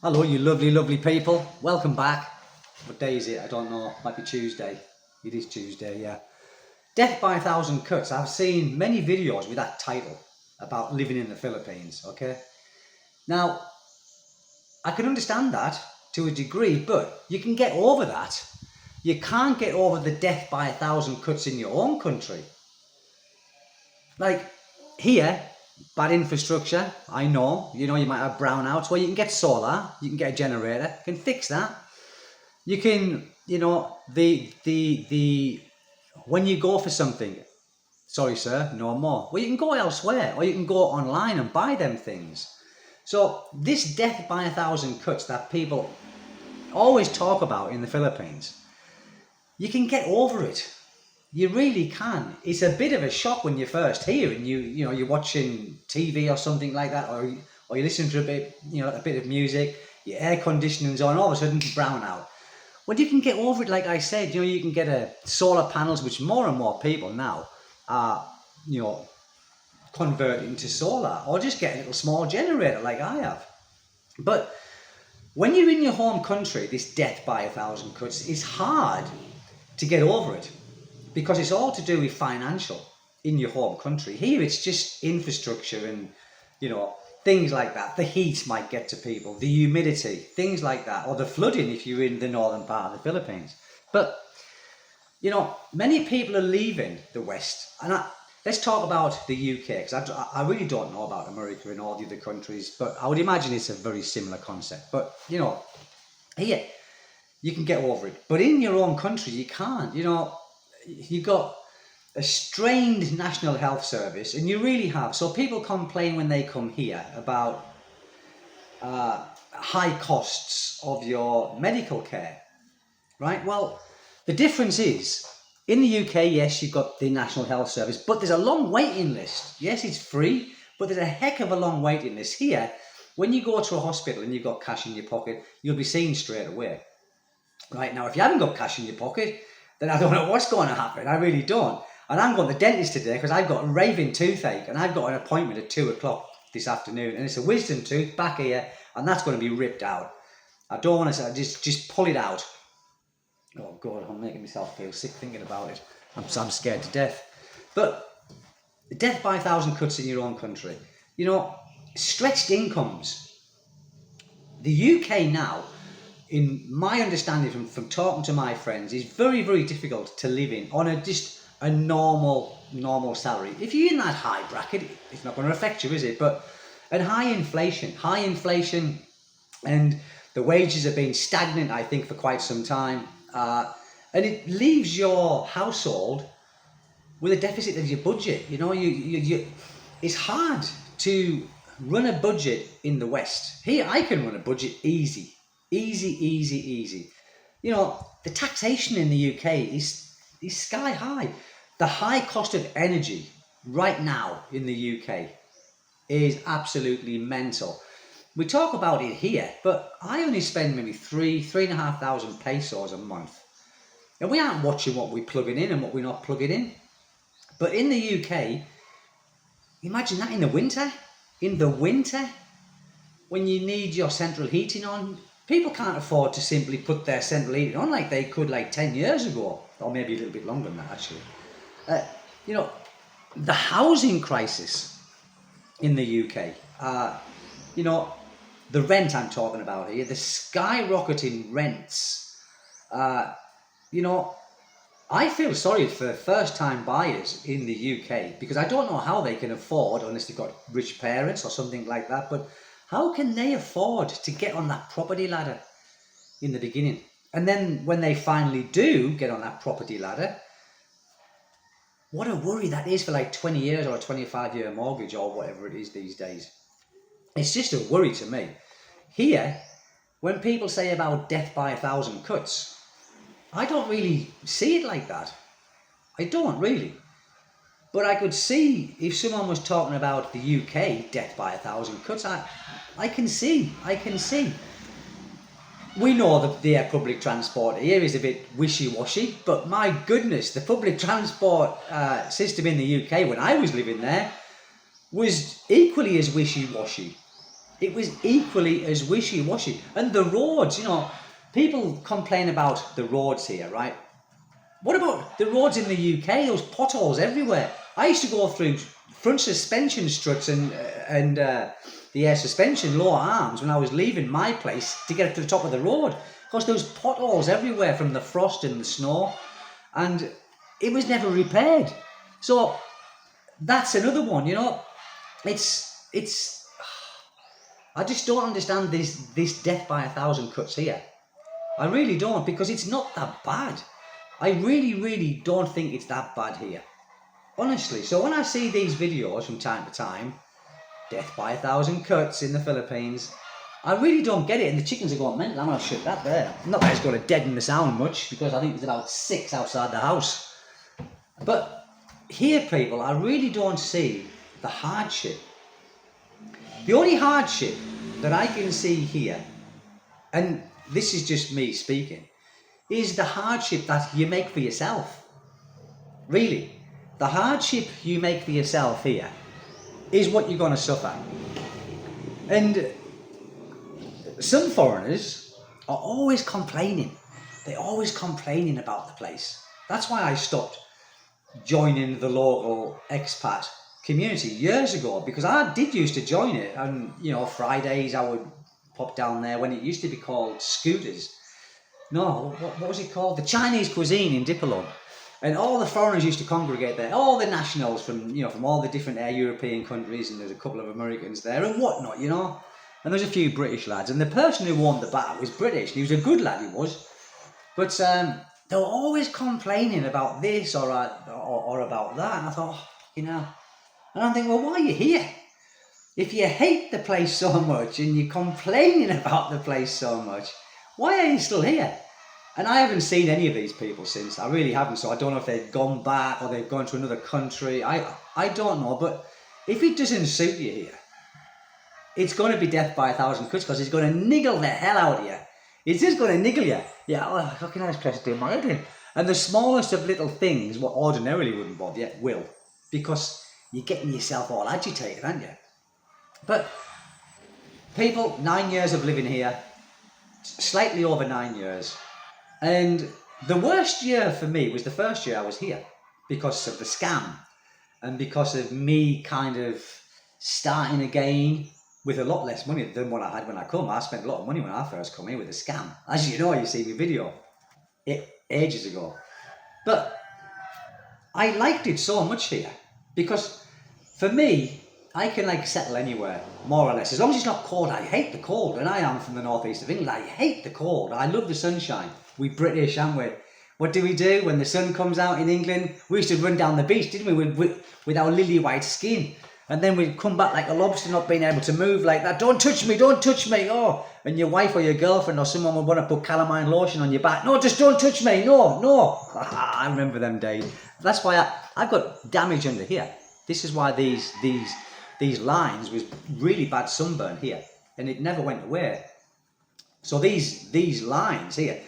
Hello, you lovely, lovely people. Welcome back. What day is it? I don't know. Might be Tuesday. It is Tuesday, yeah. Death by a Thousand Cuts. I've seen many videos with that title about living in the Philippines, okay? Now, I can understand that to a degree, but you can get over that. You can't get over the death by a thousand cuts in your own country. Like, here, bad infrastructure, I know. You might have brownouts where you can get solar, you can get a generator, you can fix that. You can, when you go for something, sorry sir, no more. Well, you can go elsewhere, or you can go online and buy them things. So this death by a thousand cuts that people always talk about in the Philippines, you can get over it. You really can. It's a bit of a shock when you first hear and you're watching TV or something like that, or you listen to a bit of music, your air conditioning's on, all of a sudden brown out. Well, you can get over it, like I said. You can get solar panels, which more and more people now are, converting to solar, or just get a little small generator like I have. But when you're in your home country, this death by a thousand cuts is hard to get over it, because it's all to do with financial in your home country. Here it's just infrastructure and, things like that. The heat might get to people, the humidity, things like that, or the flooding if you're in the northern part of the Philippines. But, many people are leaving the West. And let's talk about the UK, because I really don't know about America and all the other countries, but I would imagine it's a very similar concept. But, here, you can get over it. But in your own country, you can't. You've got a strained National Health Service, and you really have. So people complain when they come here about high costs of your medical care, right? Well, the difference is, in the UK, yes, you've got the National Health Service, but there's a long waiting list. Yes, it's free, but there's a heck of a long waiting list. Here, when you go to a hospital and you've got cash in your pocket, you'll be seen straight away. Right now, if you haven't got cash in your pocket, then I don't know what's going to happen. I really don't. And I'm going to the dentist today because I've got a raving toothache, and I've got an appointment at 2 o'clock this afternoon, and it's a wisdom tooth back here, and that's going to be ripped out. I don't want to just pull it out. Oh God, I'm making myself feel sick thinking about it. I'm scared to death. But death by a thousand cuts in your own country. Stretched incomes. The UK now, in my understanding from talking to my friends, is very, very difficult to live in on a normal salary. If you're in that high bracket, it's not going to affect you, is it? But at high inflation, and the wages have been stagnant, I think, for quite some time, and it leaves your household with a deficit of your budget. It's hard to run a budget in the West. Here, I can run a budget easy. The taxation in the UK is sky high. The high cost of energy right now in the UK is absolutely mental. We talk about it here, but I only spend maybe 3,500 pesos a month. And we aren't watching what we're plugging in and what we're not plugging in. But in the UK, imagine that in the winter. In the winter, when you need your central heating on, people can't afford to simply put their central heating on like they could 10 years ago, or maybe a little bit longer than that, actually. The housing crisis in the UK, the rent I'm talking about here, the skyrocketing rents, I feel sorry for first-time buyers in the UK, because I don't know how they can afford, unless they've got rich parents or something like that, but how can they afford to get on that property ladder in the beginning? And then when they finally do get on that property ladder, what a worry that is for 20 years or a 25-year mortgage or whatever it is these days. It's just a worry to me. Here, when people say about death by a thousand cuts, I don't really see it like that. I don't really. But I could see if someone was talking about the UK death by a thousand cuts, I can see. We know that the public transport here is a bit wishy-washy, but my goodness, the public transport system in the UK when I was living there was equally as wishy-washy. It was equally as wishy-washy. And the roads, you know, people complain about the roads here, right? What about the roads in the UK? Those potholes everywhere. I used to go through front suspension struts and the air suspension lower arms when I was leaving my place to get to the top of the road, because there was potholes everywhere from the frost and the snow, and it was never repaired. So that's another one, you know. It's I just don't understand this death by 1,000 cuts here. I really don't, because it's not that bad. I really don't think it's that bad here, honestly. So when I see these videos from time to time, death by 1,000 cuts in the Philippines, I really don't get it. And the chickens are going mental. I'm going to shut that there. Not that it's going to deaden the sound much, because I think there's about 6 outside the house. But here, people, I really don't see the hardship. The only hardship that I can see here, and this is just me speaking, is the hardship that you make for yourself. Really, the hardship you make for yourself here is what you're going to suffer. And some foreigners are always complaining. They're always complaining about the place. That's why I stopped joining the local expat community years ago, because I did used to join it, and you know, Fridays I would pop down there when it used to be called Scooters. No, what was it called? The Chinese cuisine in Dipolog. And all the foreigners used to congregate there, all the nationals from, you know, from all the different European countries, and there's a couple of Americans there and whatnot, you know. And there's a few British lads, and the person who won the bar was British. He was a good lad, he was. But they were always complaining about this or about that, and I thought, you know, and I'm thinking, well, why are you here? If you hate the place so much and you're complaining about the place so much, why are you still here? And I haven't seen any of these people since. I really haven't. So I don't know if they've gone back or they've gone to another country. I don't know. But if it doesn't suit you here, it's going to be death by 1,000 cuts, because it's going to niggle the hell out of you. It's just going to niggle you. Yeah, oh, how can I just press do my head in? And the smallest of little things, what ordinarily wouldn't bother you, will. Because you're getting yourself all agitated, aren't you? But people, 9 years of living here, slightly over 9 years. And the worst year for me was the first year I was here, because of the scam and because of me kind of starting again with a lot less money than what I had when I come. I spent a lot of money when I first come here with a scam. As you know, you see my video ages ago. But I liked it so much here, because for me, I can like settle anywhere, more or less, as long as it's not cold. I hate the cold, and I am from the northeast of England. I hate the cold. I love the sunshine. We British, aren't we? What do we do when the sun comes out in England? We used to run down the beach, didn't we, with our lily white skin, and then we'd come back like a lobster, not being able to move like that. Don't touch me, don't touch me. Oh, and your wife or your girlfriend or someone would want to put calamine lotion on your back. No, just don't touch me. No. I remember them days. That's why I've got damage under here. This is why these lines was really bad sunburn here, and it never went away. So these lines here,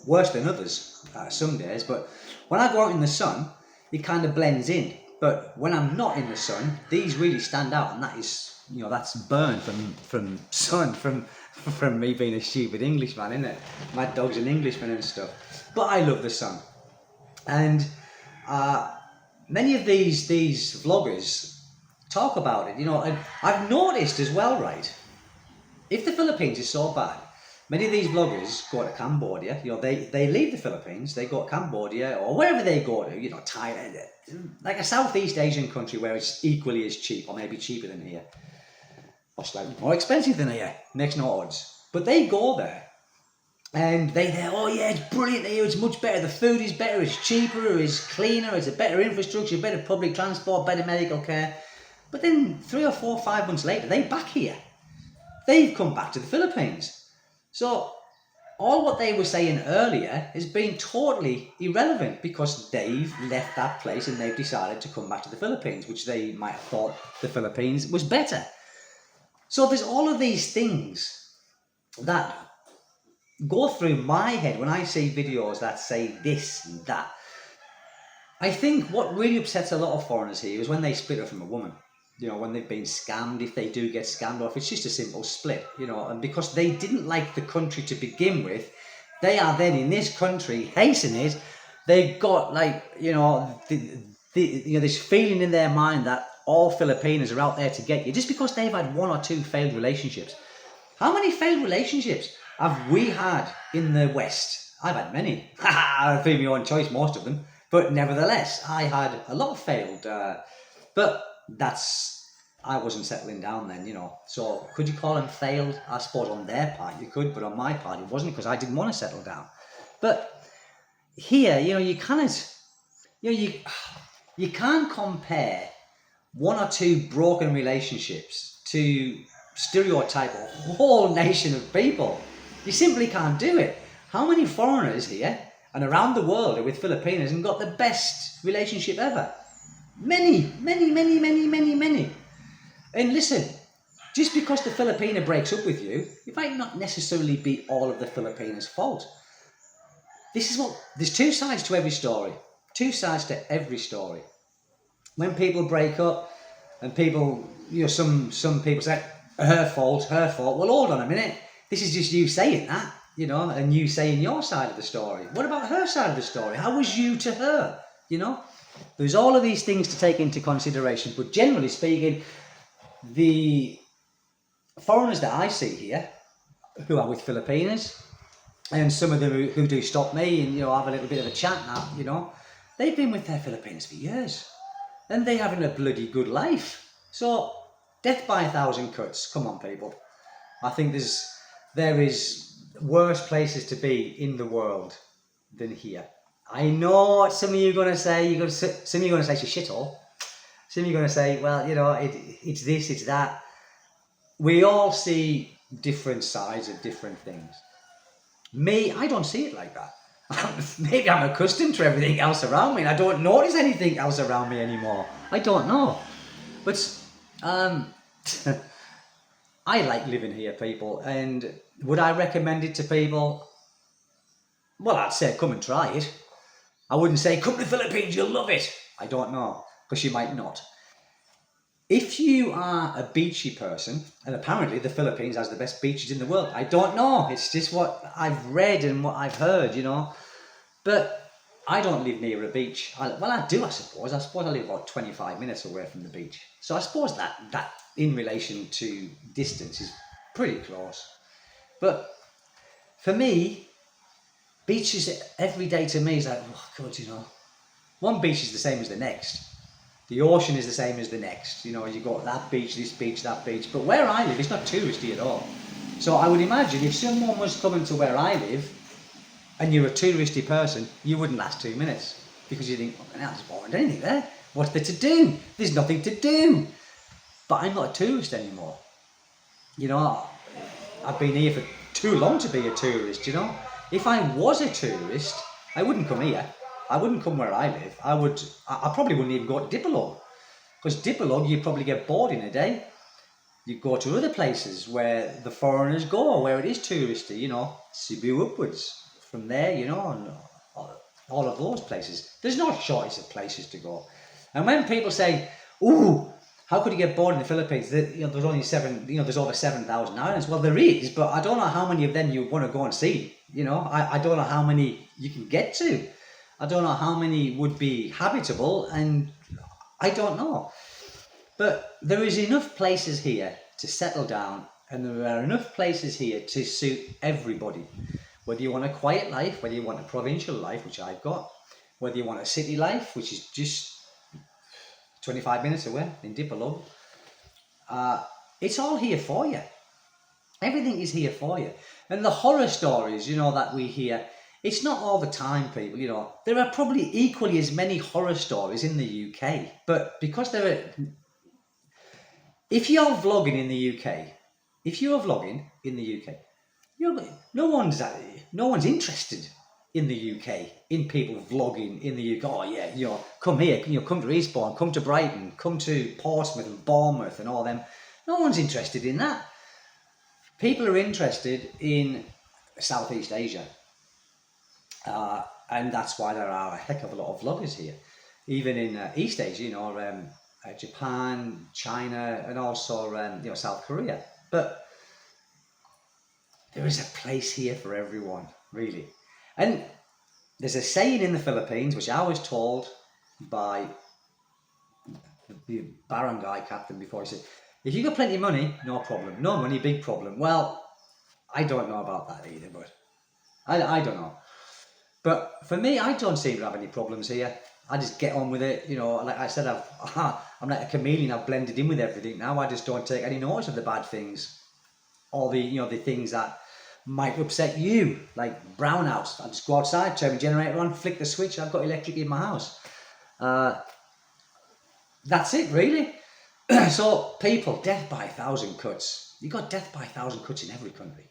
worse than others some days, but when I go out in the sun, it kind of blends in. But when I'm not in the sun, these really stand out, and that is, you know, that's burn from sun, from me being a stupid Englishman, isn't it? My dog's an Englishman and stuff. But I love the sun, and many of these vloggers talk about it, you know. And I've noticed as well, right? If the Philippines is so bad, many of these vloggers go to Cambodia. You know, they leave the Philippines, they go to Cambodia or wherever they go to, you know, Thailand, like a Southeast Asian country where it's equally as cheap, or maybe cheaper than here, or slightly more expensive than here. Makes no odds. But they go there, and oh yeah, it's brilliant here, it's much better, the food is better, it's cheaper, it's cleaner, it's a better infrastructure, better public transport, better medical care. But then 3 or 4 or 5 months later, they're back here. They've come back to the Philippines. So all what they were saying earlier has been totally irrelevant, because they've left that place and they've decided to come back to the Philippines, which they might have thought the Philippines was better. So there's all of these things that go through my head when I see videos that say this and that. I think what really upsets a lot of foreigners here is when they split up from a woman. when they've been scammed, if they do get scammed, or if it's just a simple split, and because they didn't like the country to begin with, they are then in this country hating it. They've got this feeling in their mind that all Filipinos are out there to get you just because they've had one or two failed relationships. How many failed relationships have we had in the West? I've had many. Through my own choice, most of them. But nevertheless, I had a lot of failed. But I wasn't settling down then, So could you call them failed? I suppose on their part you could, but on my part it wasn't, because I didn't want to settle down. But here, you can't compare one or two broken relationships to stereotype a whole nation of people. You simply can't do it. How many foreigners here and around the world are with Filipinos and got the best relationship ever? Many, many, many, many, many, many. And listen, just because the Filipino breaks up with you, it might not necessarily be all of the Filipinos' fault. There's two sides to every story. Two sides to every story. When people break up and people, some people say, her fault. Well, hold on a minute. This is just you saying that, and you saying your side of the story. What about her side of the story? How was you to her? There's all of these things to take into consideration. But generally speaking, the foreigners that I see here, who are with Filipinos, and some of them who do stop me and, have a little bit of a chat now, they've been with their Filipinos for years. And they're having a bloody good life. So, death by 1,000 cuts. Come on, people. I think there is worse places to be in the world than here. I know what some of you are going to say. Some of you are going to say it's a shithole. Some of you are going to say, well, it's this, it's that. We all see different sides of different things. Me, I don't see it like that. Maybe I'm accustomed to everything else around me and I don't notice anything else around me anymore. I don't know. But I like living here, people. And would I recommend it to people? Well, I'd say come and try it. I wouldn't say come to the Philippines, you'll love it. I don't know, because you might not. If you are a beachy person, and apparently the Philippines has the best beaches in the world. I don't know. It's just what I've read and what I've heard, But I don't live near a beach. I do, I suppose. I suppose I live about 25 minutes away from the beach. So I suppose that in relation to distance is pretty close. But for me, beaches every day to me is like, oh God, one beach is the same as the next. The ocean is the same as the next. You got that beach, this beach, that beach. But where I live, it's not touristy at all. So I would imagine if someone was coming to where I live and you're a touristy person, you wouldn't last 2 minutes. Because you think, oh, there's boring anything there. What's there to do? There's nothing to do. But I'm not a tourist anymore. I've been here for too long to be a tourist, If I was a tourist, I wouldn't come here. I wouldn't come where I live. I probably wouldn't even go to Dipolog. Because Dipolog, you'd probably get bored in a day. You go to other places where the foreigners go, where it is touristy, Cebu upwards. From there, and all of those places. There's no shortage of places to go. And when people say, ooh, how could you get bored in the Philippines? There's only there's over 7,000 islands. Well, there is, but I don't know how many of them you want to go and see. I don't know how many you can get to. I don't know how many would be habitable, and I don't know. But there is enough places here to settle down, and there are enough places here to suit everybody. Whether you want a quiet life, whether you want a provincial life, which I've got, whether you want a city life, which is just 25 minutes away in Dipolog, it's all here for you. Everything is here for you. And the horror stories, that we hear, it's not all the time, people, There are probably equally as many horror stories in the UK. But because if you're vlogging in the UK, no one's interested in the UK, in people vlogging in the UK. Oh yeah, come here, come to Eastbourne, come to Brighton, come to Portsmouth and Bournemouth and all them. No one's interested in that. People are interested in Southeast Asia. And that's why there are a heck of a lot of vloggers here. Even in East Asia, Japan, China, and also South Korea. But there is a place here for everyone, really. And there's a saying in the Philippines, which I was told by the barangay captain before. He said, if you got plenty of money, no problem. No money, big problem. Well, I don't know about that either, but I don't know. But for me, I don't seem to have any problems here. I just get on with it. Like I said, I'm like a chameleon. I've blended in with everything now. I just don't take any notice of the bad things, or the things that might upset you, like brownouts. I just go outside, turn the generator on, flick the switch. I've got electric in my house. That's it, really. So people, death by 1,000 cuts. You got death by 1,000 cuts in every country.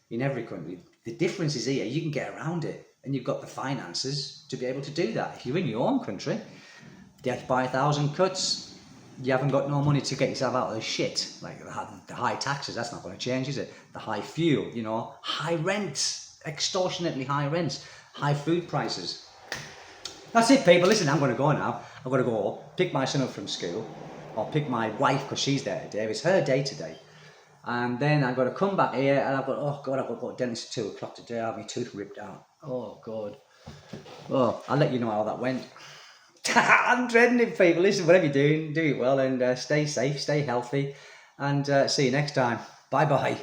In every country. The difference is here, you can get around it, and you've got the finances to be able to do that. If you're in your own country, death by 1,000 cuts, you haven't got no money to get yourself out of the shit. Like the high taxes, that's not going to change, is it? The high fuel, high rents, extortionately high rents, high food prices. That's it, people. Listen, I'm going to go now. I've got to go pick my son up from school, or pick my wife, because she's there today. It's her day today. And then I've got to come back here, and I've got to go to the dentist at 2 o'clock today. I have my tooth ripped out. Oh, God. Oh, I'll let you know how that went. I'm dreading it, people. Listen, whatever you're doing, do it well, and stay safe, stay healthy, and see you next time. Bye-bye.